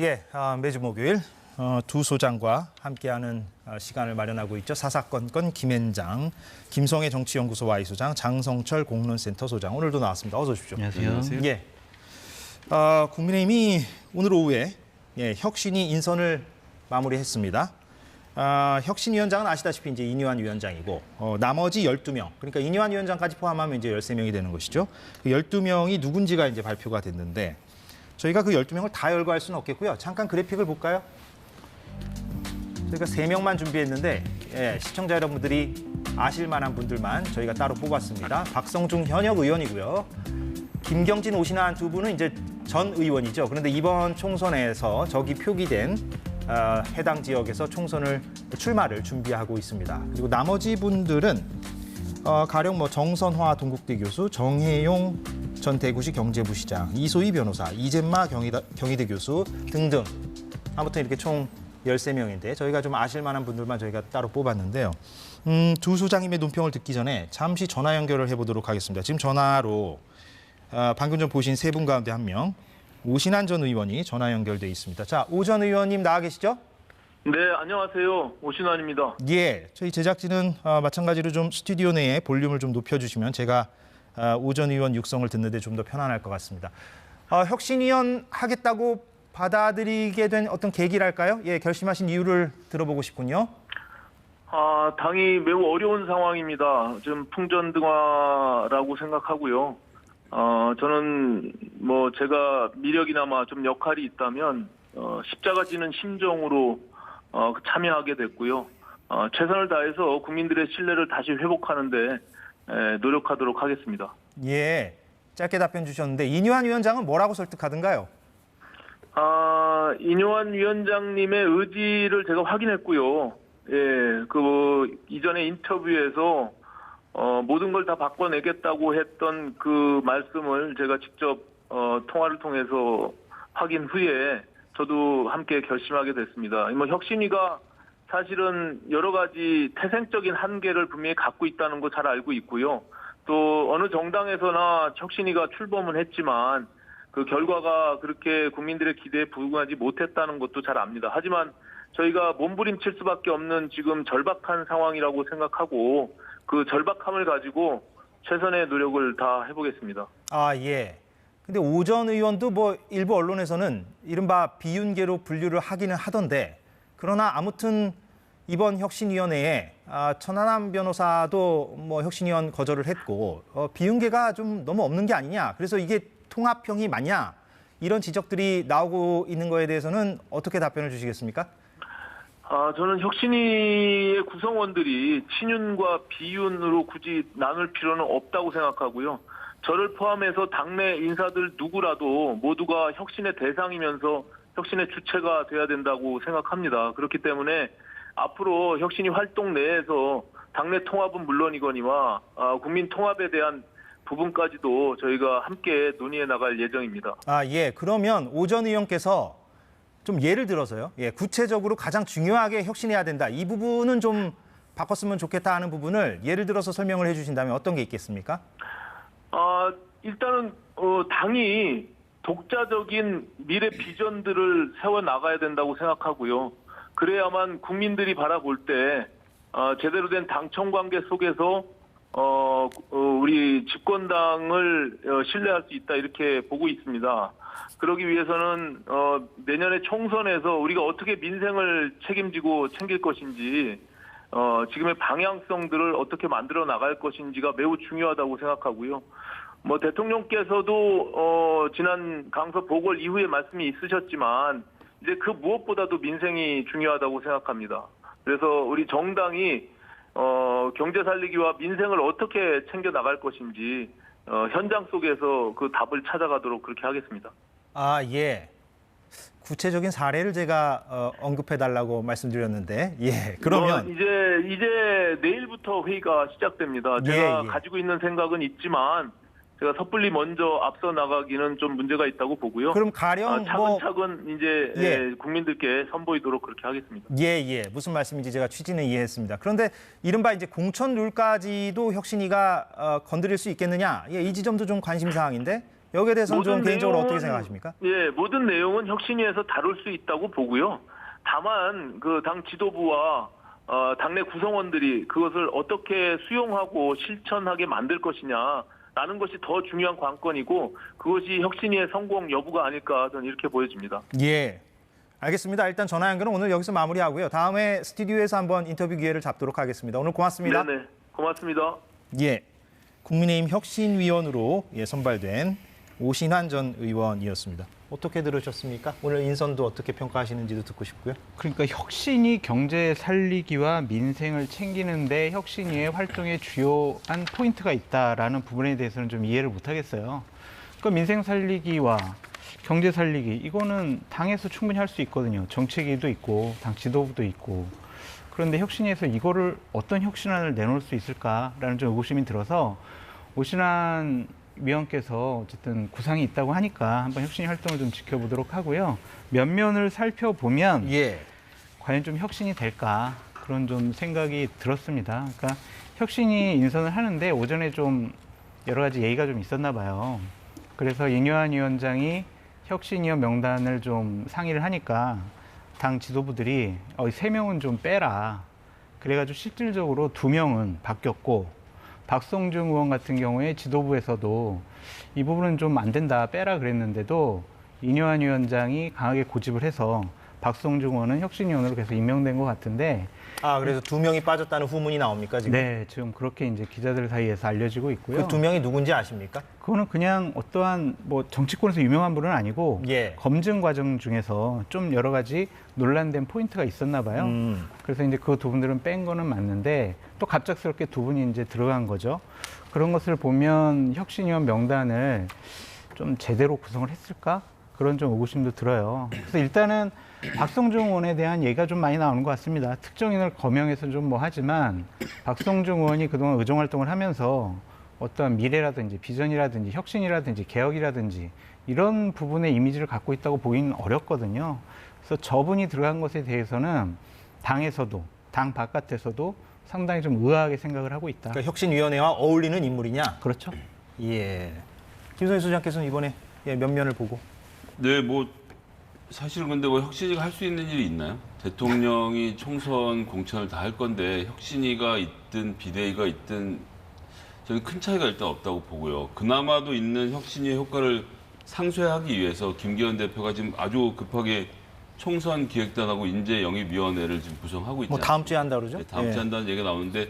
예, 매주 목요일 두 소장과 함께하는 시간을 마련하고 있죠. 사사건건 김앤장, 김성애 정치연구소 Y소장, 장성철 공론센터 소장 오늘도 나왔습니다. 어서 오십시오. 안녕하세요. 예, 국민의힘이 오늘 오후에 혁신위 인선을 마무리했습니다. 혁신위원장은 아시다시피 이제 이니환 위원장이고 나머지 12명, 그러니까 이니환 위원장까지 포함하면 이제 13명이 되는 것이죠. 그 12명이 누군지가 이제 발표가 됐는데 저희가 그 12명을 다 열거할 수는 없겠고요. 잠깐 그래픽을 볼까요? 저희가 3명만 준비했는데 시청자 여러분들이 아실 만한 분들만 저희가 따로 뽑았습니다. 박성중 현역 의원이고요. 김경진, 오신환 두 분은 이제 전 의원이죠. 그런데 이번 총선에서 적이 표기된 해당 지역에서 총선을 출마를 준비하고 있습니다. 그리고 나머지 분들은 가령 정선화 동국대 교수, 정혜용 전 대구시 경제부시장, 이소희 변호사, 이젠마 경희대 교수 등등 아무튼 이렇게 총 13명인데 저희가 좀 아실 만한 분들만 저희가 따로 뽑았는데요. 두 소장님의 논평을 듣기 전에 잠시 전화 연결을 해보도록 하겠습니다. 지금 전화로 방금 전 보신 세 분 가운데 한 명, 오신환 전 의원이 전화 연결돼 있습니다. 자, 오 전 의원님 나와 계시죠? 네, 안녕하세요. 오신환입니다. 예, 저희 제작진은 마찬가지로 좀 스튜디오 내에 볼륨을 좀 높여주시면 제가 오 전 의원 육성을 듣는데 좀 더 편안할 것 같습니다. 혁신위원 하겠다고 받아들이게 된 어떤 계기랄까요? 예, 결심하신 이유를 들어보고 싶군요. 당이 매우 어려운 상황입니다. 지금 풍전등화라고 생각하고요. 저는 제가 미력이나마 좀 역할이 있다면 십자가 지는 심정으로 참여하게 됐고요. 최선을 다해서 국민들의 신뢰를 다시 회복하는 데 노력하도록 하겠습니다. 예, 짧게 답변 주셨는데 이니환 위원장은 뭐라고 설득하던가요? 이니환 위원장님의 의지를 제가 확인했고요. 예, 이전에 인터뷰에서 모든 걸 다 바꿔내겠다고 했던 그 말씀을 제가 직접 통화를 통해서 확인 후에 저도 함께 결심하게 됐습니다. 혁신위가 사실은 여러 가지 태생적인 한계를 분명히 갖고 있다는 거 잘 알고 있고요. 또 어느 정당에서나 혁신위가 출범은 했지만 그 결과가 그렇게 국민들의 기대에 부응하지 못했다는 것도 잘 압니다. 하지만 저희가 몸부림칠 수밖에 없는 지금 절박한 상황이라고 생각하고 그 절박함을 가지고 최선의 노력을 다 해보겠습니다. 예. 근데 오 전 의원도 일부 언론에서는 이른바 비윤계로 분류를 하기는 하던데 그러나 아무튼 이번 혁신위원회에 천하람 변호사도 혁신위원 거절을 했고 비윤계가 좀 너무 없는 게 아니냐. 그래서 이게 통합형이 맞냐. 이런 지적들이 나오고 있는 거에 대해서는 어떻게 답변을 주시겠습니까? 저는 혁신위의 구성원들이 친윤과 비윤으로 굳이 나눌 필요는 없다고 생각하고요. 저를 포함해서 당내 인사들 누구라도 모두가 혁신의 대상이면서 혁신의 주체가 돼야 된다고 생각합니다. 그렇기 때문에 앞으로 혁신위 활동 내에서 당내 통합은 물론이거니와 국민 통합에 대한 부분까지도 저희가 함께 논의해 나갈 예정입니다. 예. 그러면 오 전 의원께서 좀 예를 들어서요. 예, 구체적으로 가장 중요하게 혁신해야 된다. 이 부분은 좀 바꿨으면 좋겠다 하는 부분을 예를 들어서 설명을 해 주신다면 어떤 게 있겠습니까? 일단은 당이 독자적인 미래 비전들을 세워나가야 된다고 생각하고요. 그래야만 국민들이 바라볼 때 제대로 된 당청 관계 속에서 우리 집권당을 신뢰할 수 있다 이렇게 보고 있습니다. 그러기 위해서는 내년에 총선에서 우리가 어떻게 민생을 책임지고 챙길 것인지 지금의 방향성들을 어떻게 만들어 나갈 것인지가 매우 중요하다고 생각하고요. 대통령께서도 지난 강서 보궐 이후에 말씀이 있으셨지만 이제 그 무엇보다도 민생이 중요하다고 생각합니다. 그래서 우리 정당이 경제 살리기와 민생을 어떻게 챙겨 나갈 것인지 현장 속에서 그 답을 찾아가도록 그렇게 하겠습니다. 예. 구체적인 사례를 제가 언급해달라고 말씀드렸는데, 예. 그러면 이제 내일부터 회의가 시작됩니다. 제가 가지고 있는 생각은 있지만 제가 섣불리 먼저 앞서 나가기는 좀 문제가 있다고 보고요. 그럼 가령 차근차근 이제 국민들께 선보이도록 그렇게 하겠습니다. 예. 무슨 말씀인지 제가 취지는 이해했습니다. 그런데 이른바 이제 공천 룰까지도 혁신위가 건드릴 수 있겠느냐? 이 지점도 좀 관심 사항인데 여기에 대해서는 좀 모든 개인적으로 내용은- 어떻게 생각하십니까? 예, 모든 내용은 혁신위에서 다룰 수 있다고 보고요. 다만 그 당 지도부와 당내 구성원들이 그것을 어떻게 수용하고 실천하게 만들 것이냐라는 것이 더 중요한 관건이고 그것이 혁신위의 성공 여부가 아닐까 저는 이렇게 보여집니다. 예. 알겠습니다. 일단 전화 연결은 오늘 여기서 마무리하고요. 다음에 스튜디오에서 한번 인터뷰 기회를 잡도록 하겠습니다. 오늘 고맙습니다. 네네, 고맙습니다. 예. 국민의힘 혁신위원으로 선발된 오신환 전 의원이었습니다. 어떻게 들으셨습니까? 오늘 인선도 어떻게 평가하시는지도 듣고 싶고요. 그러니까 혁신이 경제 살리기와 민생을 챙기는데 혁신위의 활동의 주요한 포인트가 있다라는 부분에 대해서는 좀 이해를 못하겠어요. 그러니까 민생 살리기와 경제 살리기 이거는 당에서 충분히 할 수 있거든요. 정책위도 있고 당 지도부도 있고. 그런데 혁신위에서 이거를 어떤 혁신안을 내놓을 수 있을까라는 좀 의구심이 들어서 오신환 위원께서 어쨌든 구상이 있다고 하니까 한번 혁신위 활동을 좀 지켜보도록 하고요. 면면을 살펴보면 예. 과연 좀 혁신이 될까 그런 좀 생각이 들었습니다. 그러니까 혁신이 인선을 하는데 오전에 좀 여러 가지 예의가 좀 있었나 봐요. 그래서 이뇨한 위원장이 혁신위원 명단을 좀 상의를 하니까 당 지도부들이 3명은 좀 빼라. 그래가지고 실질적으로 2명은 바뀌었고 박성중 의원 같은 경우에 지도부에서도 이 부분은 좀 안 된다 빼라 그랬는데도 이뇨한 위원장이 강하게 고집을 해서 박성중 의원은 혁신위원으로 계속 임명된 것 같은데 아, 그래서 2명이 빠졌다는 후문이 나옵니까, 지금? 네, 지금 그렇게 이제 기자들 사이에서 알려지고 있고요. 그 2명이 누군지 아십니까? 그거는 그냥 어떠한 뭐 정치권에서 유명한 분은 아니고 예. 검증 과정 중에서 좀 여러 가지 논란된 포인트가 있었나 봐요. 그래서 이제 그 2분들은 뺀 거는 맞는데 또 갑작스럽게 2분이 이제 들어간 거죠. 그런 것을 보면 혁신위원 명단을 좀 제대로 구성을 했을까? 그런 좀 의구심도 들어요. 그래서 일단은 박성중 의원에 대한 얘기가 좀 많이 나오는 것 같습니다. 특정인을 거명해서 좀 뭐 하지만 박성중 의원이 그동안 의정 활동을 하면서 어떠한 미래라든지 비전이라든지 혁신이라든지 개혁이라든지 이런 부분의 이미지를 갖고 있다고 보기는 어렵거든요. 그래서 저분이 들어간 것에 대해서는 당에서도 당 바깥에서도 상당히 좀 의아하게 생각을 하고 있다. 그러니까 혁신위원회와 어울리는 인물이냐? 그렇죠. 예. 김성희 소장께서는 이번에 면면을 보고. 네, 뭐 사실은 근데 뭐 혁신이가 할 수 있는 일이 있나요? 대통령이 총선 공천을 다 할 건데 혁신이가 있든 비대위가 있든 저는 큰 차이가 일단 없다고 보고요. 그나마도 있는 혁신이의 효과를 상쇄하기 위해서 김기현 대표가 지금 아주 급하게 총선 기획단하고 인재영입위원회를 지금 구성하고 있잖아요. 뭐 다음 주에 한다 그러죠? 네, 다음 주에 예. 한다는 얘기가 나오는데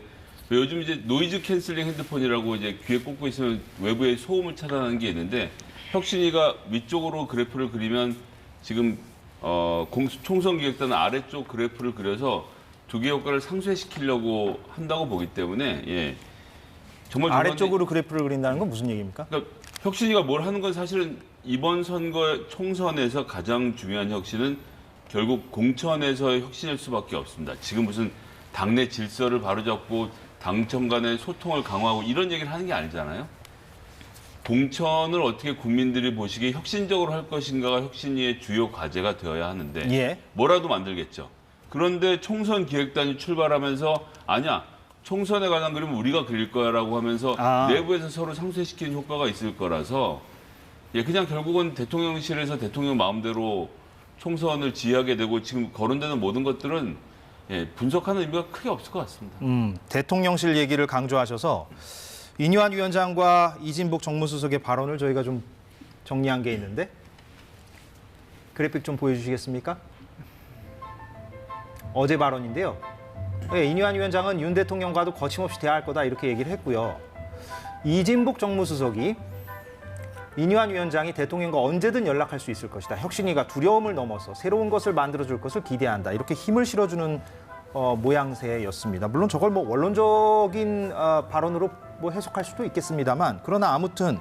요즘 이제 노이즈 캔슬링 핸드폰이라고 이제 귀에 꽂고 있으면 외부의 소음을 차단하는 게 있는데 혁신이가 위쪽으로 그래프를 그리면 지금 총선 기획단은 아래쪽 그래프를 그려서 두 개 효과를 상쇄시키려고 한다고 보기 때문에 예. 정말 아래쪽으로 그래프를 그린다는 건 무슨 얘기입니까? 그러니까 혁신이가 뭘 하는 건 사실은 이번 선거 총선에서 가장 중요한 혁신은 결국 공천에서의 혁신일 수밖에 없습니다. 지금 무슨 당내 질서를 바로잡고 당청 간의 소통을 강화하고 이런 얘기를 하는 게 아니잖아요. 공천을 어떻게 국민들이 보시기에 혁신적으로 할 것인가가 혁신위의 주요 과제가 되어야 하는데 예. 뭐라도 만들겠죠. 그런데 총선 기획단이 출발하면서 아니야. 총선에 관한 그림은 우리가 그릴 거야라고 하면서 내부에서 서로 상쇄시키는 효과가 있을 거라서 예, 그냥 결국은 대통령실에서 대통령 마음대로 총선을 지휘하게 되고 지금 거론되는 모든 것들은 예, 분석하는 의미가 크게 없을 것 같습니다. 대통령실 얘기를 강조하셔서 이뇨한 위원장과 이진복 정무수석의 발언을 저희가 좀 정리한 게 있는데 그래픽 좀 보여주시겠습니까? 어제 발언인데요. 네, 이뇨한 위원장은 윤 대통령과도 거침없이 대화할 거다 이렇게 얘기를 했고요. 이진복 정무수석이 이뇨한 위원장이 대통령과 언제든 연락할 수 있을 것이다. 혁신위가 두려움을 넘어서 새로운 것을 만들어줄 것을 기대한다. 이렇게 힘을 실어주는 모양새였습니다. 물론 저걸 뭐 원론적인 발언으로 뭐 해석할 수도 있겠습니다만 그러나 아무튼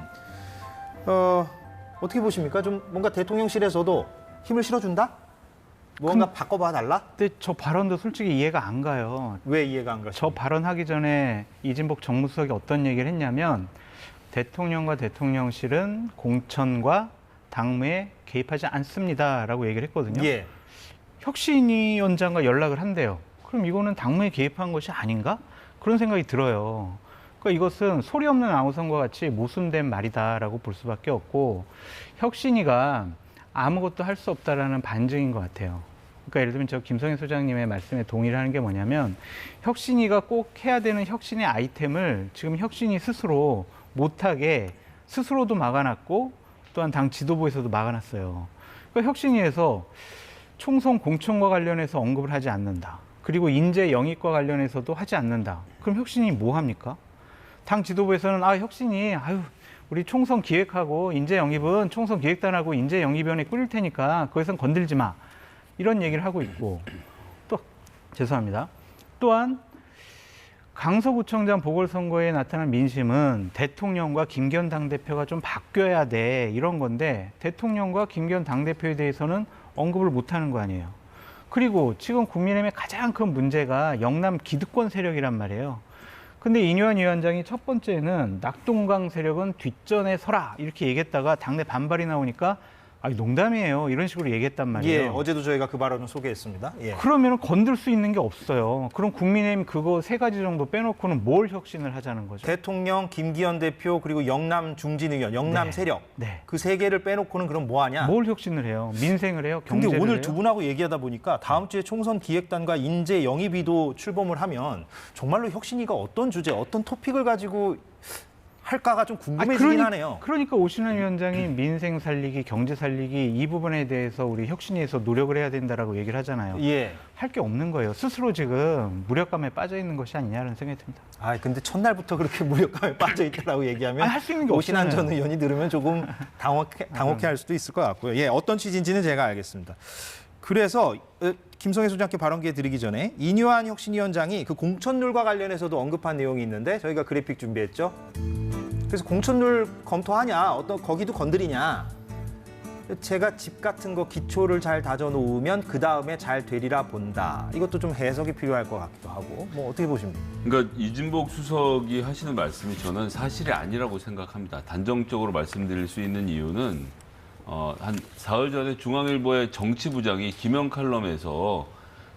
어떻게 보십니까? 좀 뭔가 대통령실에서도 힘을 실어준다? 무언가 바꿔봐 달라? 근데 저 발언도 솔직히 이해가 안 가요. 왜 이해가 안 가죠? 저 발언하기 전에 이진복 정무수석이 어떤 얘기를 했냐면 대통령과 대통령실은 공천과 당무에 개입하지 않습니다라고 얘기를 했거든요. 예. 혁신위원장과 연락을 한대요. 그럼 이거는 당무에 개입한 것이 아닌가? 그런 생각이 들어요. 그러니까 이것은 소리 없는 아우성과 같이 모순된 말이다라고 볼 수밖에 없고 혁신위가 아무것도 할 수 없다라는 반증인 것 같아요. 그러니까 예를 들면 저 김성애 소장님의 말씀에 동의를 하는 게 뭐냐면 혁신위가 꼭 해야 되는 혁신의 아이템을 지금 혁신위 스스로 못하게 스스로도 막아놨고 또한 당 지도부에서도 막아놨어요. 그러니까 혁신위에서 총선 공천과 관련해서 언급을 하지 않는다. 그리고 인재 영입과 관련해서도 하지 않는다. 그럼 혁신이 뭐 합니까? 당 지도부에서는 혁신이 우리 총선 기획하고 인재 영입은 총선 기획단하고 인재 영입위원회 꾸릴 테니까 거기선 건들지 마. 이런 얘기를 하고 있고 또 죄송합니다. 또한 강서구청장 보궐선거에 나타난 민심은 대통령과 김기현 당대표가 좀 바뀌어야 돼 이런 건데 대통령과 김기현 당대표에 대해서는 언급을 못하는 거 아니에요. 그리고 지금 국민의힘의 가장 큰 문제가 영남 기득권 세력이란 말이에요. 근데 이뇨한 위원장이 첫 번째는 낙동강 세력은 뒷전에 서라 이렇게 얘기했다가 당내 반발이 나오니까 농담이에요 이런 식으로 얘기했단 말이에요. 예, 어제도 저희가 그 발언을 소개했습니다. 예. 그러면 건들 수 있는 게 없어요. 그럼 국민의힘 그거 세 가지 정도 빼놓고는 뭘 혁신을 하자는 거죠? 대통령, 김기현 대표 그리고 영남 중진 의원, 영남 네. 세력 네. 그 세 개를 빼놓고는 그럼 뭐 하냐? 뭘 혁신을 해요? 민생을 해요? 근데 경제를 오늘 해요? 두 분하고 얘기하다 보니까 다음 주에 총선 기획단과 인재 영입위도 출범을 하면 정말로 혁신위가 어떤 주제, 어떤 토픽을 가지고 할까가 좀 궁금해지긴 하네요. 그러니까 오신환 위원장이 민생 살리기, 경제 살리기 이 부분에 대해서 우리 혁신위에서 노력을 해야 된다라고 얘기를 하잖아요. 예. 할 게 없는 거예요. 스스로 지금 무력감에 빠져 있는 것이 아니냐는 생각이 듭니다. 근데 첫날부터 그렇게 무력감에 빠져 있다라고 얘기하면 할 수 있는 게 오신환 없잖아요. 전 의원이 들으면 조금 당혹해할 수도 있을 것 같고요. 예, 어떤 취지인지는 제가 알겠습니다. 그래서 김성애 소장께 발언 기회 드리기 전에 이뇨한 혁신위원장이 그 공천률과 관련해서도 언급한 내용이 있는데 저희가 그래픽 준비했죠. 그래서 공천률 검토하냐, 거기도 건드리냐. 제가 집 같은 거 기초를 잘 다져 놓으면 그 다음에 잘 되리라 본다. 이것도 좀 해석이 필요할 것 같기도 하고. 뭐 어떻게 보십니까? 그러니까 이진복 수석이 하시는 말씀이 저는 사실이 아니라고 생각합니다. 단정적으로 말씀드릴 수 있는 이유는 한 사흘 전에 중앙일보의 정치부장이 김영 칼럼에서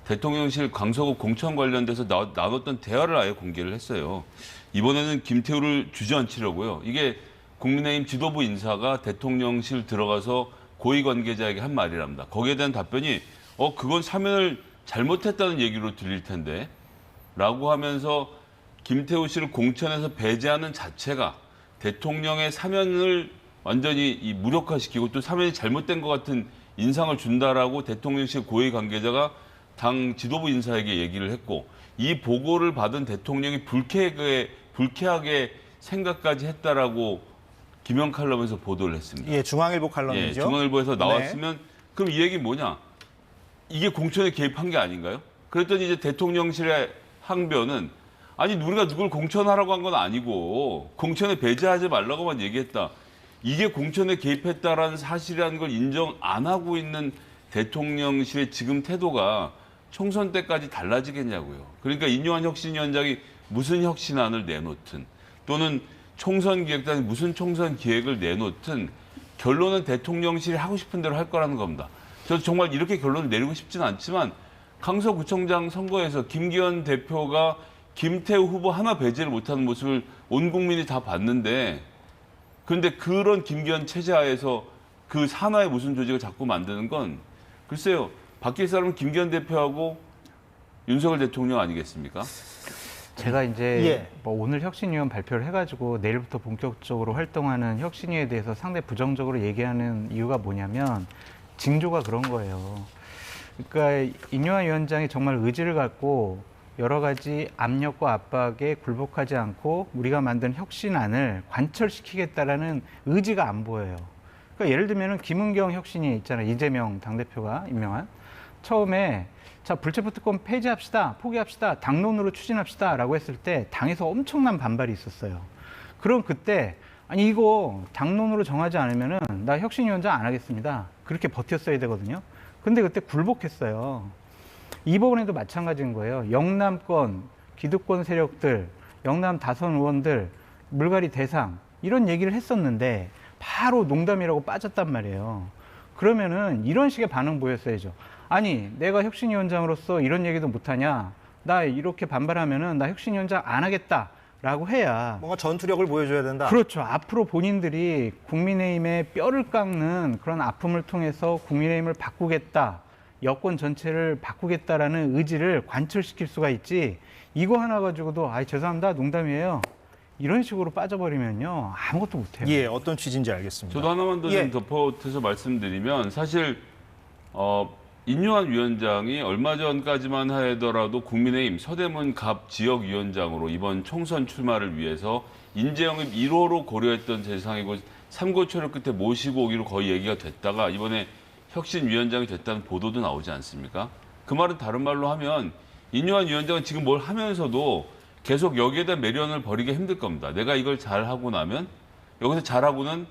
대통령실 강서구 공천 관련돼서 나눴던 대화를 아예 공개를 했어요. 이번에는 김태우를 주저앉히려고요. 이게 국민의힘 지도부 인사가 대통령실 들어가서 고위 관계자에게 한 말이랍니다. 거기에 대한 답변이 그건 사면을 잘못했다는 얘기로 들릴 텐데 라고 하면서 김태우 씨를 공천에서 배제하는 자체가 대통령의 사면을 완전히 무력화시키고 또 사면이 잘못된 것 같은 인상을 준다라고 대통령실 고위 관계자가 당 지도부 인사에게 얘기를 했고 이 보고를 받은 대통령이 불쾌하게 생각까지 했다라고 김영 칼럼에서 보도를 했습니다. 예, 중앙일보 칼럼이죠. 예, 중앙일보에서 나왔으면 그럼 이 얘기 뭐냐? 이게 공천에 개입한 게 아닌가요? 그랬더니 이제 대통령실의 항변은 아니 우리가 누굴 공천하라고 한 건 아니고 공천에 배제하지 말라고만 얘기했다. 이게 공천에 개입했다라는 사실이라는 걸 인정 안 하고 있는 대통령실의 지금 태도가 총선 때까지 달라지겠냐고요. 그러니까 이뇨한 혁신위원장이 무슨 혁신안을 내놓든 또는 총선 기획단이 무슨 총선 기획을 내놓든 결론은 대통령실이 하고 싶은 대로 할 거라는 겁니다. 저도 정말 이렇게 결론을 내리고 싶지는 않지만 강서구청장 선거에서 김기현 대표가 김태우 후보 하나 배제를 못하는 모습을 온 국민이 다 봤는데 그런데 그런 김기현 체제 하에서 그 산하의 무슨 조직을 자꾸 만드는 건 글쎄요. 바뀔 사람은 김기현 대표하고 윤석열 대통령 아니겠습니까? 제가 이제 오늘 혁신위원 발표를 해가지고 내일부터 본격적으로 활동하는 혁신위에 대해서 상당히 부정적으로 얘기하는 이유가 뭐냐면 징조가 그런 거예요. 그러니까 이뇨한 위원장이 정말 의지를 갖고 여러 가지 압력과 압박에 굴복하지 않고 우리가 만든 혁신안을 관철시키겠다라는 의지가 안 보여요. 그러니까 예를 들면 김은경 혁신위 있잖아요. 이재명 당대표가 임명한. 처음에 자 불체포 특권 폐지합시다, 포기합시다, 당론으로 추진합시다 라고 했을 때 당에서 엄청난 반발이 있었어요. 그럼 그때 아니 이거 당론으로 정하지 않으면은 나 혁신위원장 안 하겠습니다. 그렇게 버텼어야 되거든요. 근데 그때 굴복했어요. 이번에도 마찬가지인 거예요. 영남권, 기득권 세력들, 영남 다선 의원들, 물갈이 대상 이런 얘기를 했었는데 바로 농담이라고 빠졌단 말이에요. 그러면은 이런 식의 반응 보였어야죠. 아니 내가 혁신위원장으로서 이런 얘기도 못하냐. 나 이렇게 반발하면은 나 혁신위원장 안 하겠다. 라고 해야 뭔가 전투력을 보여줘야 된다. 그렇죠. 앞으로 본인들이 국민의힘의 뼈를 깎는 그런 아픔을 통해서 국민의힘을 바꾸겠다, 여권 전체를 바꾸겠다라는 의지를 관철시킬 수가 있지, 이거 하나 가지고도 죄송합니다, 농담이에요, 이런 식으로 빠져버리면요 아무것도 못해요. 예, 어떤 취지인지 알겠습니다. 저도 하나만 더 좀 덧붙여서 말씀드리면 사실 인요한 위원장이 얼마 전까지만 하더라도 국민의힘 서대문 갑 지역위원장으로 이번 총선 출마를 위해서 인재영입 1호로 고려했던 대상이고 삼고초려 끝에 모시고 오기로 거의 얘기가 됐다가 이번에 혁신위원장이 됐다는 보도도 나오지 않습니까? 그 말은 다른 말로 하면 인요한 위원장은 지금 뭘 하면서도 계속 여기에 대한 매련을 버리기 힘들 겁니다. 내가 이걸 잘하고 나면 여기서 잘하고는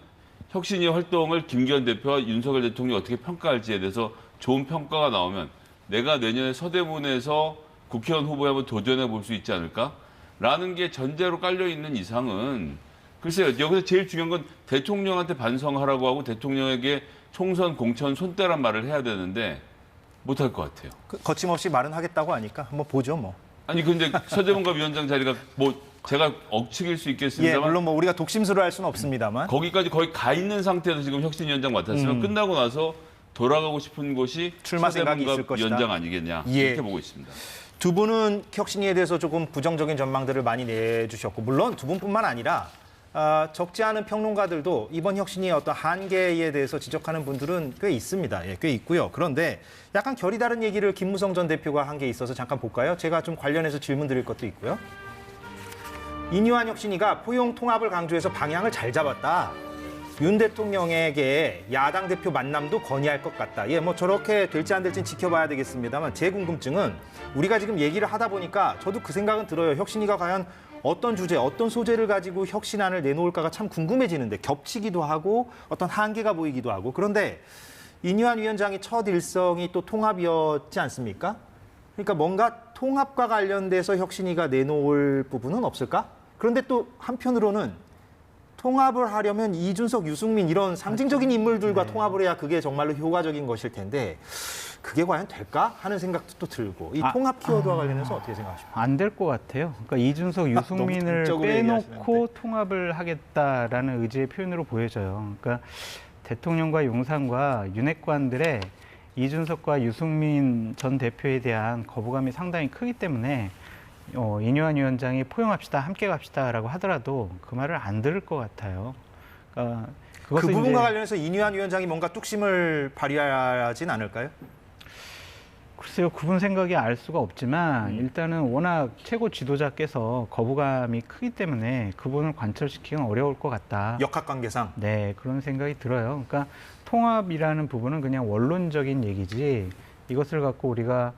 혁신위 활동을 김기현 대표와 윤석열 대통령이 어떻게 평가할지에 대해서 좋은 평가가 나오면 내가 내년에 서대문에서 국회의원 후보에 한번 도전해 볼 수 있지 않을까? 라는 게 전제로 깔려 있는 이상은 글쎄요. 여기서 제일 중요한 건 대통령한테 반성하라고 하고 대통령에게 총선 공천 손대란 말을 해야 되는데 못할 것 같아요. 거침없이 말은 하겠다고 하니까 한번 보죠 뭐. 아니 근데 서대문갑 위원장 자리가 뭐 제가 억측일 수 예, 있겠습니다만 물론 뭐 우리가 독심술을 할 수는 없습니다만. 거기까지 거의 가 있는 상태에서 지금 혁신위원장 맡았으면 끝나고 나서 돌아가고 싶은 곳이 출마 생각이 있을 것이다. 위원장 아니겠냐 예. 이렇게 보고 있습니다. 두 분은 혁신위에 대해서 조금 부정적인 전망들을 많이 내주셨고, 물론 두 분뿐만 아니라 적지 않은 평론가들도 이번 혁신위의 어떤 한계에 대해서 지적하는 분들은 꽤 있습니다. 예, 꽤 있고요. 그런데 약간 결이 다른 얘기를 김무성 전 대표가 한 게 있어서 잠깐 볼까요? 제가 좀 관련해서 질문 드릴 것도 있고요. 인요한 혁신위가 포용 통합을 강조해서 방향을 잘 잡았다. 윤 대통령에게 야당 대표 만남도 건의할 것 같다. 예, 뭐 저렇게 될지 안 될지는 지켜봐야 되겠습니다만 제 궁금증은 우리가 지금 얘기를 하다 보니까 저도 그 생각은 들어요. 혁신위가 과연 어떤 주제, 어떤 소재를 가지고 혁신안을 내놓을까가 참 궁금해지는데 겹치기도 하고 어떤 한계가 보이기도 하고. 그런데 인요한 위원장이 첫 일성이 또 통합이었지 않습니까? 그러니까 뭔가 통합과 관련돼서 혁신위가 내놓을 부분은 없을까? 그런데 또 한편으로는 통합을 하려면 이준석, 유승민 이런 상징적인 인물들과 통합을 해야 그게 정말로 효과적인 것일 텐데 그게 과연 될까 하는 생각도 또 들고, 이 통합 키워드와 관련해서 어떻게 생각하십니까? 안 될 것 같아요. 그러니까 이준석, 유승민을 너무 빼놓고 통합을 하겠다라는 의지의 표현으로 보여져요. 그러니까 대통령과 용산과 윤핵관들의 이준석과 유승민 전 대표에 대한 거부감이 상당히 크기 때문에 인요한 위원장이 포용합시다, 함께 갑시다라고 하더라도 그 말을 안 들을 것 같아요. 그러니까 그 부분과 관련해서 인요한 위원장이 뭔가 뚝심을 발휘하진 않을까요? 글쎄요, 그분 생각이 알 수가 없지만 일단은 워낙 최고 지도자께서 거부감이 크기 때문에 그분을 관철시키기는 어려울 것 같다. 역학관계상. 네, 그런 생각이 들어요. 그러니까 통합이라는 부분은 그냥 원론적인 얘기지 이것을 갖고 우리가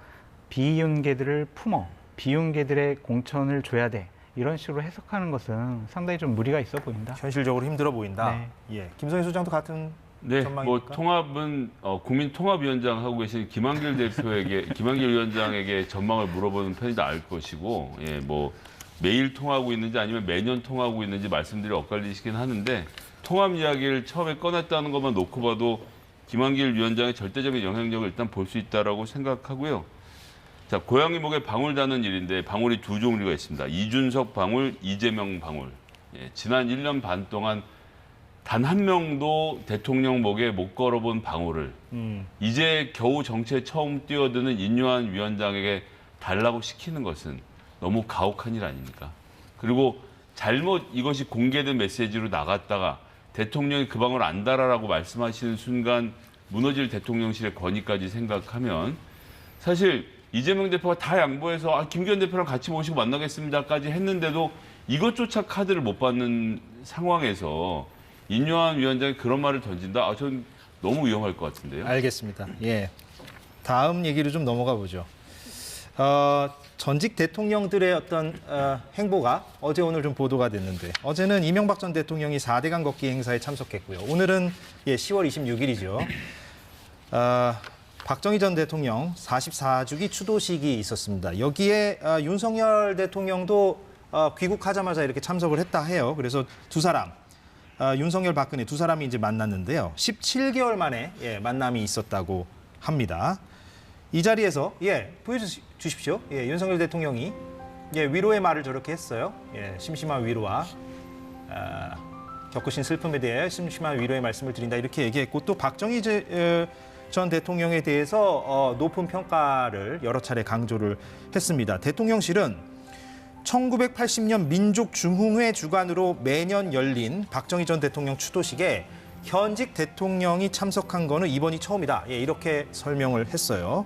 비윤계들을 품어 비윤계들의 공천을 줘야 돼, 이런 식으로 해석하는 것은 상당히 좀 무리가 있어 보인다. 현실적으로 힘들어 보인다. 네. 예, 김성희 소장도 같은 네, 전망입니까? 뭐 통합은 국민통합위원장 하고 계신 김한길 대표에게, 김한길 위원장에게 전망을 물어보는 편이 나을 것이고, 예, 뭐 매일 통하고 있는지 아니면 매년 통하고 있는지 말씀들이 엇갈리시긴 하는데 통합 이야기를 처음에 꺼냈다는 것만 놓고 봐도 김한길 위원장의 절대적인 영향력을 일단 볼 수 있다라고 생각하고요. 자, 고양이 목에 방울 다는 일인데 방울이 두 종류가 있습니다. 이준석 방울, 이재명 방울. 예, 지난 1년 반 동안 단 한 명도 대통령 목에 못 걸어본 방울을 이제 겨우 정치에 처음 뛰어드는 인요한 위원장에게 달라고 시키는 것은 너무 가혹한 일 아닙니까? 그리고 잘못 이것이 공개된 메시지로 나갔다가 대통령이 그 방울 안 달아라고 말씀하시는 순간 무너질 대통령실의 권위까지 생각하면 사실 이재명 대표가 다 양보해서 김기현 대표랑 같이 모시고 만나겠습니다까지 했는데도 이것조차 카드를 못 받는 상황에서 인요한 위원장이 그런 말을 던진다? 전 너무 위험할 것 같은데요. 알겠습니다. 예, 다음 얘기로 좀 넘어가 보죠. 전직 대통령들의 어떤 행보가 어제 오늘 좀 보도가 됐는데, 어제는 이명박 전 대통령이 4대강 걷기 행사에 참석했고요. 오늘은 10월 26일이죠. 박정희 전 대통령 44주기 추도식이 있었습니다. 여기에 윤석열 대통령도 귀국하자마자 이렇게 참석을 했다 해요. 그래서 두 사람, 윤석열, 박근혜 두 사람이 이제 만났는데요. 17개월 만에 만남이 있었다고 합니다. 이 자리에서 보여주십시오. 윤석열 대통령이 예, 위로의 말을 저렇게 했어요. 예, 심심한 위로와 겪으신 슬픔에 대해 심심한 위로의 말씀을 드린다 이렇게 얘기했고 또 박정희 전 대통령에 대해서 높은 평가를 여러 차례 강조를 했습니다. 대통령실은 1980년 민족중흥회 주관으로 매년 열린 박정희 전 대통령 추도식에 현직 대통령이 참석한 거는 이번이 처음이다. 예, 이렇게 설명을 했어요.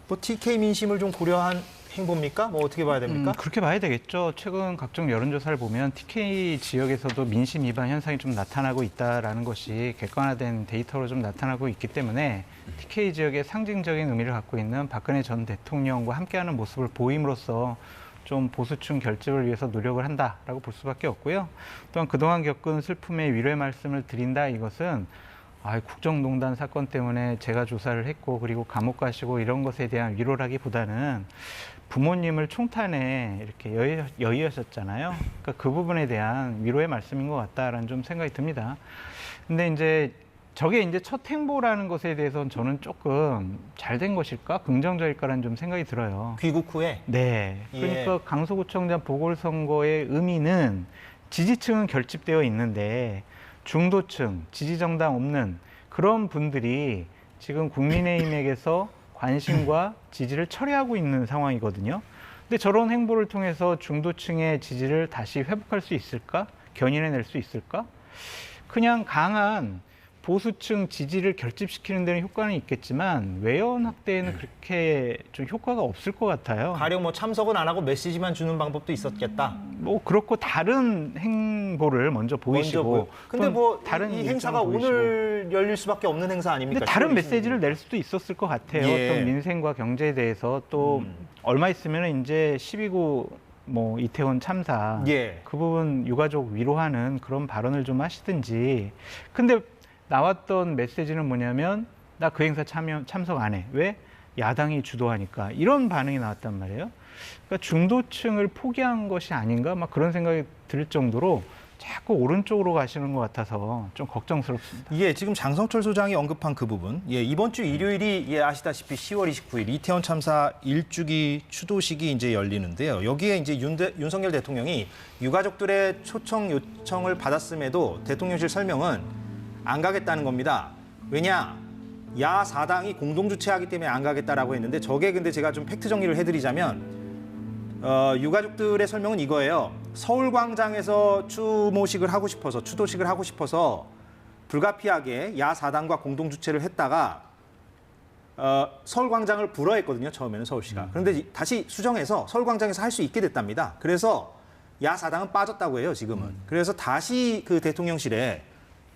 뭐 TK 민심을 좀 고려한 행보입니까? 뭐 어떻게 봐야 됩니까? 그렇게 봐야 되겠죠. 최근 각종 여론조사를 보면 TK 지역에서도 민심 위반 현상이 좀 나타나고 있다라는 것이 객관화된 데이터로 좀 나타나고 있기 때문에 TK 지역의 상징적인 의미를 갖고 있는 박근혜 전 대통령과 함께하는 모습을 보임으로써 좀 보수층 결집을 위해서 노력을 한다라고 볼 수밖에 없고요. 또한 그동안 겪은 슬픔의 위로의 말씀을 드린다 이것은 국정농단 사건 때문에 제가 조사를 했고 그리고 감옥 가시고 이런 것에 대한 위로라기보다는 부모님을 총탄에 이렇게 여의하셨잖아요. 그러니까 그 부분에 대한 위로의 말씀인 것 같다라는 좀 생각이 듭니다. 근데 이제 저게 이제 첫 행보라는 것에 대해서는 저는 조금 잘된 것일까? 긍정적일까라는 좀 생각이 들어요. 귀국 후에? 네. 그러니까 예. 강서구청장 보궐선거의 의미는 지지층은 결집되어 있는데 중도층, 지지정당 없는 그런 분들이 지금 국민의힘에게서 관심과 지지를 철회하고 있는 상황이거든요. 근데 저런 행보를 통해서 중도층의 지지를 다시 회복할 수 있을까? 견인해낼 수 있을까? 그냥 강한 보수층 지지를 결집시키는 데는 효과는 있겠지만 외연 확대에는 그렇게 좀 효과가 없을 것 같아요. 가령 뭐 참석은 안 하고 메시지만 주는 방법도 있었겠다. 뭐 그렇고 다른 행보를 먼저 보이시고 근데 뭐 다른 이 행사가 보이시고. 오늘 열릴 수밖에 없는 행사 아닙니까? 근데 다른 10월 26일. 메시지를 낼 수도 있었을 것 같아요. 예. 어떤 민생과 경제에 대해서 또 얼마 있으면 이제 12구 뭐 이태원 참사 예. 그 부분 유가족 위로하는 그런 발언을 좀 하시든지. 근데 나왔던 메시지는 뭐냐면 나 그 행사 참석 안 해. 왜? 야당이 주도하니까. 이런 반응이 나왔단 말이에요. 그러니까 중도층을 포기한 것이 아닌가? 막 그런 생각이 들 정도로 자꾸 오른쪽으로 가시는 것 같아서 좀 걱정스럽습니다. 예, 지금 장성철 소장이 언급한 그 부분. 예, 이번 주 일요일이 예, 아시다시피 10월 29일 이태원 참사 1주기 추도식이 이제 열리는데요. 여기에 이제 윤석열 대통령이 유가족들의 초청 요청을 받았음에도 대통령실 설명은 안 가겠다는 겁니다. 왜냐? 야 4당이 공동 주최하기 때문에 안 가겠다라고 했는데 저게 근데 제가 좀 팩트 정리를 해드리자면 유가족들의 설명은 이거예요. 서울광장에서 추모식을 하고 싶어서 추도식을 하고 싶어서 불가피하게 야 4당과 공동 주최를 했다가 서울광장을 불허했거든요. 처음에는 서울시가. 그런데 다시 수정해서 서울광장에서 할 수 있게 됐답니다. 그래서 야 4당은 빠졌다고 해요. 지금은. 그래서 다시 그 대통령실에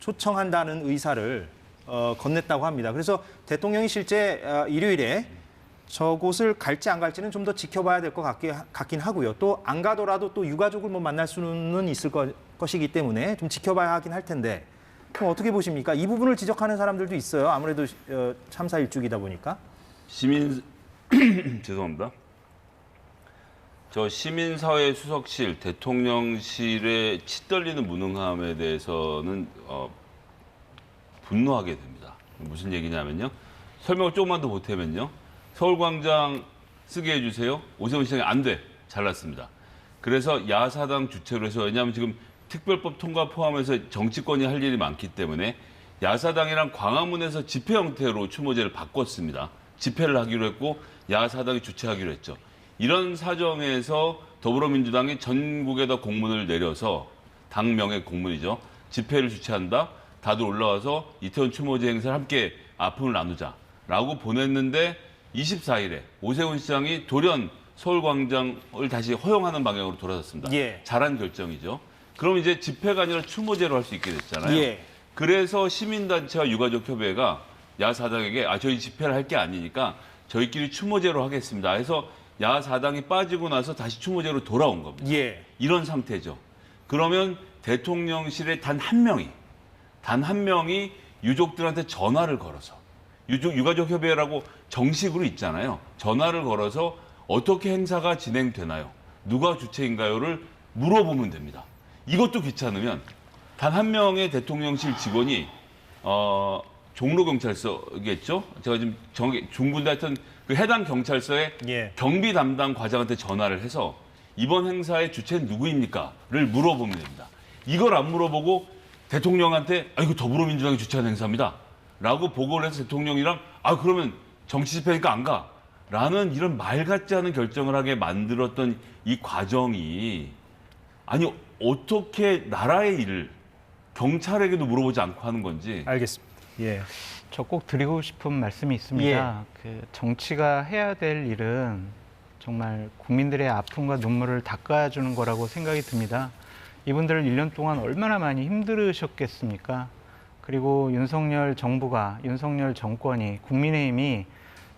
초청한다는 의사를 건넸다고 합니다. 그래서 대통령이 실제 일요일에 저곳을 갈지 안 갈지는 좀 더 지켜봐야 될 것 같긴 하고요. 또 안 가더라도 또 유가족을 뭐 만날 수는 있을 것이기 때문에 좀 지켜봐야 하긴 할 텐데 그럼 어떻게 보십니까? 이 부분을 지적하는 사람들도 있어요. 아무래도 참사 일주기다 보니까. 죄송합니다. 저 시민사회 수석실, 대통령실의 치떨리는 무능함에 대해서는 분노하게 됩니다. 무슨 얘기냐면요. 설명을 조금만 더 보태면요. 서울광장 쓰게 해주세요. 오세훈 시장이 안 돼. 잘났습니다. 그래서 야사당 주최로 해서 왜냐하면 지금 특별법 통과 포함해서 정치권이 할 일이 많기 때문에 야사당이랑 광화문에서 집회 형태로 추모제를 바꿨습니다. 집회를 하기로 했고 야사당이 주최하기로 했죠. 이런 사정에서 더불어민주당이 전국에다 공문을 내려서 당명의 공문이죠. 집회를 주최한다. 다들 올라와서 이태원 추모제 행사를 함께 아픔을 나누자라고 보냈는데 24일에 오세훈 시장이 돌연 서울광장을 다시 허용하는 방향으로 돌아섰습니다. 예. 잘한 결정이죠. 그럼 이제 집회가 아니라 추모제로 할 수 있게 됐잖아요. 예. 그래서 시민단체와 유가족협의회가 야사당에게 저희 집회를 할 게 아니니까 저희끼리 추모제로 하겠습니다. 해서 야사당이 빠지고 나서 다시 추모제로 돌아온 겁니다. 예. 이런 상태죠. 그러면 대통령실에 단 한 명이 유족들한테 전화를 걸어서 유가족협의회라고 정식으로 있잖아요. 전화를 걸어서 어떻게 행사가 진행되나요? 누가 주체인가요?를 물어보면 됩니다. 이것도 귀찮으면 단 한 명의 대통령실 직원이 종로경찰서겠죠? 제가 지금 중군데 하여튼 그 해당 경찰서에 예. 경비 담당 과장한테 전화를 해서 이번 행사의 주체는 누구입니까?를 물어보면 됩니다. 이걸 안 물어보고 대통령한테 이거 더불어민주당이 주최한 행사입니다. 라고 보고를 해서 대통령이랑 그러면 정치 집회니까 안 가. 라는 이런 말 같지 않은 결정을 하게 만들었던 이 과정이 아니 어떻게 나라의 일을 경찰에게도 물어보지 않고 하는 건지. 알겠습니다. 예. 저 꼭 드리고 싶은 말씀이 있습니다. 그 정치가 해야 될 일은 정말 국민들의 아픔과 눈물을 닦아주는 거라고 생각이 듭니다. 이분들 1년 동안 얼마나 많이 힘들으셨겠습니까? 그리고 윤석열 정부가, 윤석열 정권이, 국민의힘이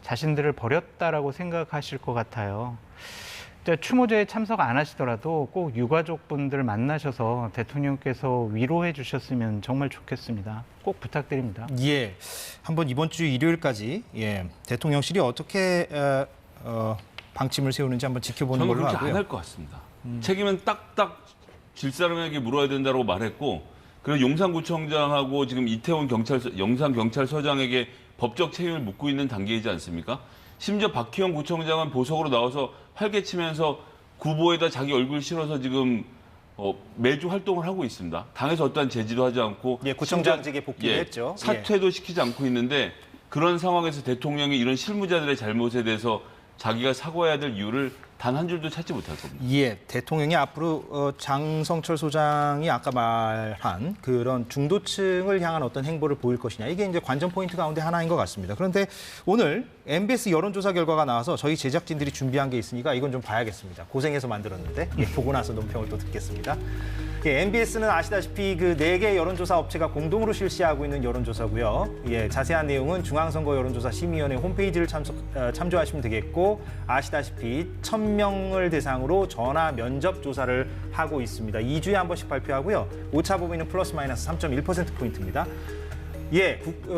자신들을 버렸다라고 생각하실 것 같아요. 추모제에 참석 안 하시더라도 꼭 유가족분들 만나셔서 대통령께서 위로해 주셨으면 정말 좋겠습니다. 꼭 부탁드립니다. 예. 한번 이번 주 일요일까지 대통령실이 어떻게 방침을 세우는지 한번 지켜보는 저는 걸로 그렇게 하고요. 안 할 것 같습니다. 책임은 딱딱 질 사람에게 물어야 된다고 말했고 그리고 용산구청장하고 지금 이태원 영산경찰서장에게 법적 책임을 묻고 있는 단계이지 않습니까? 심지어 박희영 구청장은 보석으로 나와서 활개치면서 구보에다 자기 얼굴 실어서 지금 매주 활동을 하고 있습니다. 당에서 어떠한 제지도 하지 않고 구청장직에 복귀를 했죠. 사퇴도 시키지 않고 있는데 그런 상황에서 대통령이 이런 실무자들의 잘못에 대해서 자기가 사과해야 될 이유를 단 한 줄도 찾지 못할 겁니다. 예, 대통령이 앞으로 장성철 소장이 아까 말한 그런 중도층을 향한 어떤 행보를 보일 것이냐. 이게 이제 관전 포인트 가운데 하나인 것 같습니다. 그런데 오늘 MBS 여론조사 결과가 나와서 저희 제작진들이 준비한 게 있으니까 이건 좀 봐야겠습니다. 고생해서 만들었는데 보고 나서 논평을 또 듣겠습니다. MBS는 아시다시피 그 4개 여론조사 업체가 공동으로 실시하고 있는 여론조사고요. 자세한 내용은 중앙선거 여론조사 심의위원회 홈페이지를 참조하시면 되겠고 아시다시피 1,000명을 대상으로 전화 면접 조사를 하고 있습니다. 2주에 한 번씩 발표하고요. 오차 범위는 플러스 마이너스 3.1%포인트입니다.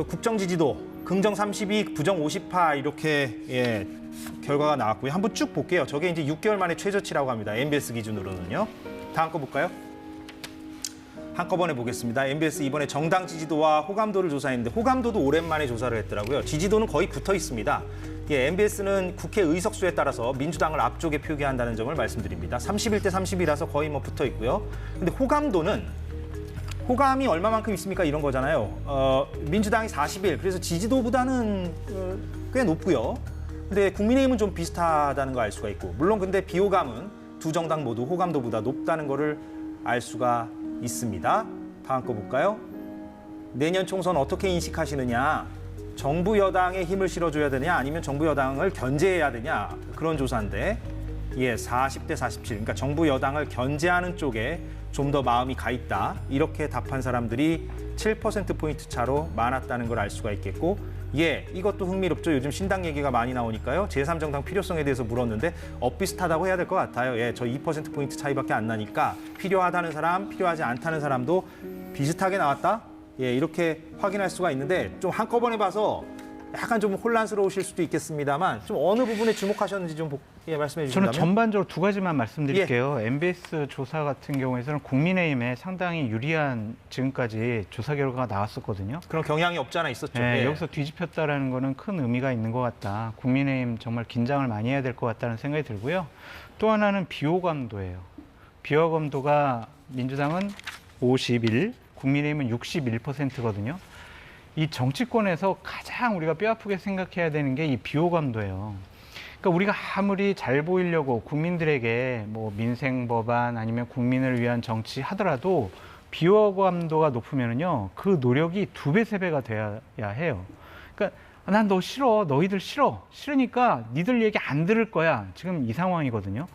국정 지지도 긍정 32, 부정 50파 이렇게 결과가 나왔고요. 한번 쭉 볼게요. 저게 이제 6개월 만에 최저치라고 합니다. MBS 기준으로는요. 다음 거 볼까요? 한꺼번에 보겠습니다. MBS 이번에 정당 지지도와 호감도를 조사했는데 호감도도 오랜만에 조사를 했더라고요. 지지도는 거의 붙어 있습니다. MBS는 국회 의석수에 따라서 민주당을 앞쪽에 표기한다는 점을 말씀드립니다. 31대 30이라서 거의 붙어 있고요. 근데 호감도는 호감이 얼마만큼 있습니까? 이런 거잖아요. 민주당이 41, 그래서 지지도보다는 꽤 높고요. 근데 국민의힘은 좀 비슷하다는 거 알 수가 있고 물론 근데 비호감은 두 정당 모두 호감도보다 높다는 거를 알 수가 있습니다. 다음 거 볼까요? 내년 총선 어떻게 인식하시느냐? 정부 여당에 힘을 실어줘야 되냐? 아니면 정부 여당을 견제해야 되냐? 그런 조사인데 40대 47. 그러니까 정부 여당을 견제하는 쪽에 좀 더 마음이 가 있다. 이렇게 답한 사람들이 7%포인트 차로 많았다는 걸 알 수가 있겠고 이것도 흥미롭죠. 요즘 신당 얘기가 많이 나오니까요. 제3정당 필요성에 대해서 물었는데 비슷하다고 해야 될 것 같아요. 저 2%포인트 차이밖에 안 나니까 필요하다는 사람, 필요하지 않다는 사람도 비슷하게 나왔다. 이렇게 확인할 수가 있는데 좀 한꺼번에 봐서 약간 좀 혼란스러우실 수도 있겠습니다만 좀 어느 부분에 주목하셨는지 좀 말씀해 주신다면. 저는 전반적으로 두 가지만 말씀드릴게요. MBS 조사 같은 경우에는 국민의힘에 상당히 유리한 지금까지 조사 결과가 나왔었거든요. 그런 경향이 없지 않아 있었죠. 여기서 뒤집혔다라는 거는 큰 의미가 있는 것 같다. 국민의힘 정말 긴장을 많이 해야 될 것 같다는 생각이 들고요. 또 하나는 비호감도예요. 비호감도가 민주당은 51, 국민의힘은 61%거든요. 이 정치권에서 가장 우리가 뼈아프게 생각해야 되는 게 이 비호감도예요. 그러니까 우리가 아무리 잘 보이려고 국민들에게 민생 법안 아니면 국민을 위한 정치 하더라도 비호감도가 높으면요 그 노력이 2배, 3배가 돼야 해요. 그러니까 난 너 싫어, 너희들 싫으니까 니들 얘기 안 들을 거야. 지금 이 상황이거든요.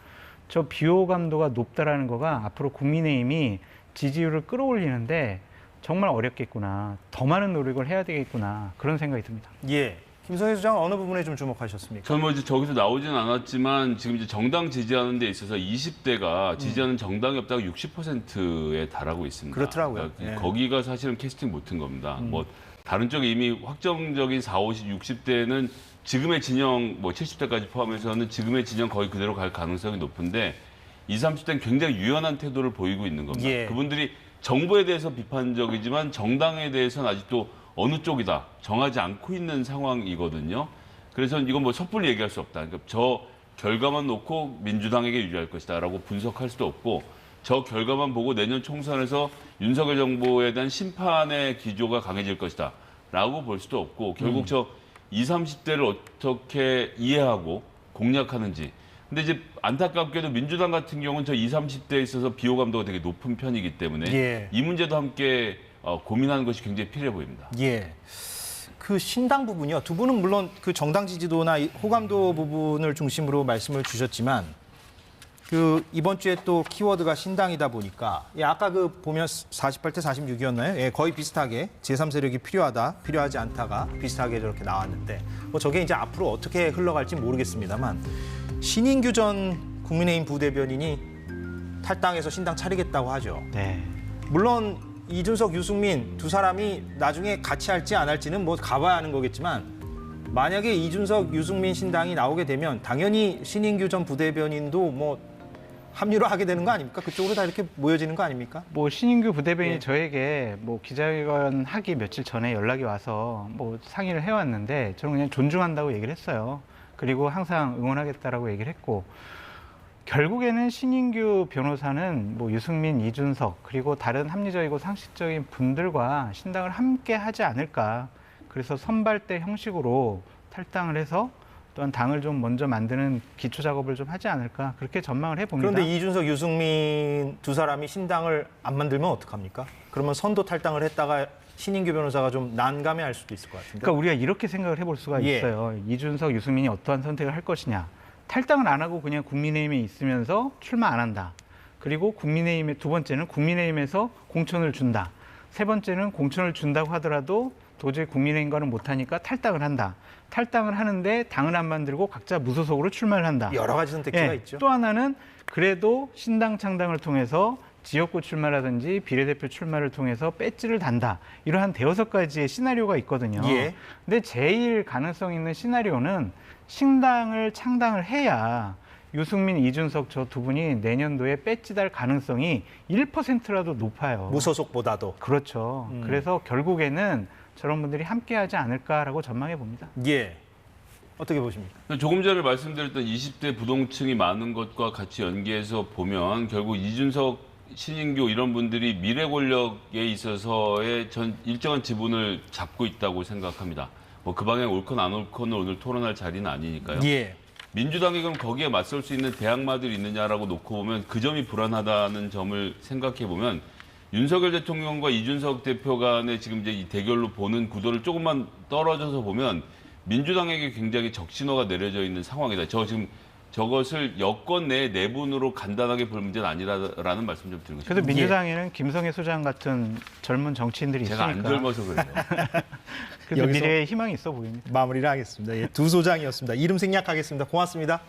저 비호감도가 높다라는 거가 앞으로 국민의힘이 지지율을 끌어올리는데 정말 어렵겠구나. 더 많은 노력을 해야 되겠구나. 그런 생각이 듭니다. 김성애 소장 어느 부분에 좀 주목하셨습니까? 저는 이제 저기서 나오지는 않았지만 지금 이제 정당 지지하는 데 있어서 20대가 지지하는 정당이 없다가 60%에 달하고 있습니다. 그렇더라고요. 그러니까 거기가 사실은 캐스팅 못한 겁니다. 다른 쪽에 이미 확정적인 40, 50, 60대는 지금의 진영 70대까지 포함해서는 지금의 진영 거의 그대로 갈 가능성이 높은데 20, 30대는 굉장히 유연한 태도를 보이고 있는 겁니다. 그분들이 정부에 대해서 비판적이지만 정당에 대해서는 아직도 어느 쪽이다 정하지 않고 있는 상황이거든요. 그래서 이건 뭐 섣불리 얘기할 수 없다. 그러니까 저 결과만 놓고 민주당에게 유리할 것이다라고 분석할 수도 없고 저 결과만 보고 내년 총선에서 윤석열 정부에 대한 심판의 기조가 강해질 것이다라고 볼 수도 없고 결국 저 20, 30대를 어떻게 이해하고 공략하는지. 근데 이제 안타깝게도 민주당 같은 경우는 저 20, 30대에 있어서 비호감도가 되게 높은 편이기 때문에 예. 이 문제도 함께 고민하는 것이 굉장히 필요해 보입니다. 예. 그 신당 부분이요. 두 분은 물론 그 정당 지지도나 호감도 부분을 중심으로 말씀을 주셨지만 그 이번 주에 또 키워드가 신당이다 보니까 예, 아까 그 보면 48대 46이었나요? 예, 거의 비슷하게 제3세력이 필요하다, 필요하지 않다가 비슷하게 저렇게 나왔는데 뭐 저게 이제 앞으로 어떻게 흘러갈지 모르겠습니다만 신인규 전 국민의힘 부대변인이 탈당해서 신당 차리겠다고 하죠. 네. 물론 이준석, 유승민 두 사람이 나중에 같이 할지 안 할지는 뭐 가봐야 하는 거겠지만 만약에 이준석, 유승민 신당이 나오게 되면 당연히 신인규 전 부대변인도 뭐 합류를 하게 되는 거 아닙니까? 그쪽으로 다 이렇게 모여지는 거 아닙니까? 뭐 신인규 부대변인이 예. 저에게 뭐 기자회견 하기 며칠 전에 연락이 와서 뭐 상의를 해왔는데 저는 그냥 존중한다고 얘기를 했어요. 그리고 항상 응원하겠다라고 얘기를 했고 결국에는 신인규 변호사는 뭐 유승민, 이준석 그리고 다른 합리적이고 상식적인 분들과 신당을 함께 하지 않을까. 그래서 선발대 형식으로 탈당을 해서 또한 당을 좀 먼저 만드는 기초 작업을 좀 하지 않을까 그렇게 전망을 해봅니다. 그런데 이준석, 유승민 두 사람이 신당을 안 만들면 어떡합니까? 그러면 선도 탈당을 했다가 신인규 변호사가 좀 난감해할 수도 있을 것 같은데. 그러니까 우리가 이렇게 생각을 해볼 수가 예. 있어요. 이준석, 유승민이 어떠한 선택을 할 것이냐. 탈당을 안 하고 그냥 국민의힘에 있으면서 출마 안 한다. 그리고 국민의힘의 두 번째는 국민의힘에서 공천을 준다. 세 번째는 공천을 준다고 하더라도 도저히 국민의힘과는 못하니까 탈당을 한다. 탈당을 하는데 당을 안 만들고 각자 무소속으로 출마를 한다. 여러 가지 선택지가 있죠. 또 하나는 그래도 신당 창당을 통해서 지역구 출마라든지 비례대표 출마를 통해서 배지를 단다. 이러한 대여섯 가지의 시나리오가 있거든요. 예. 근데 제일 가능성 있는 시나리오는 신당을 창당을 해야 유승민, 이준석 저 두 분이 내년도에 배지 달 가능성이 1%라도 높아요. 무소속보다도. 그렇죠. 그래서 결국에는 저런 분들이 함께하지 않을까라고 전망해 봅니다. 예. 어떻게 보십니까? 조금 전에 말씀드렸던 20대 부동층이 많은 것과 같이 연계해서 보면 결국 이준석, 신인규 이런 분들이 미래 권력에 있어서의 전 일정한 지분을 잡고 있다고 생각합니다. 뭐 그 방향 옳건 안 옳건을 오늘 토론할 자리는 아니니까요. 예. 민주당이 그럼 거기에 맞설 수 있는 대항마들이 있느냐라고 놓고 보면 그 점이 불안하다는 점을 생각해 보면 윤석열 대통령과 이준석 대표 간의 지금 이제 이 대결로 보는 구도를 조금만 떨어져서 보면 민주당에게 굉장히 적신호가 내려져 있는 상황이다. 저 지금 저것을 여권 내 내분으로 간단하게 볼 문제는 아니라는 말씀 좀 드리고 싶습니다. 그래도 민주당에는 김성애 소장 같은 젊은 정치인들이 제가 있으니까 안 젊어서 그래요. 그래도 여기서- 미래에 희망이 있어 보입니다. 마무리를 하겠습니다. 예, 두 소장이었습니다. 이름 생략하겠습니다. 고맙습니다.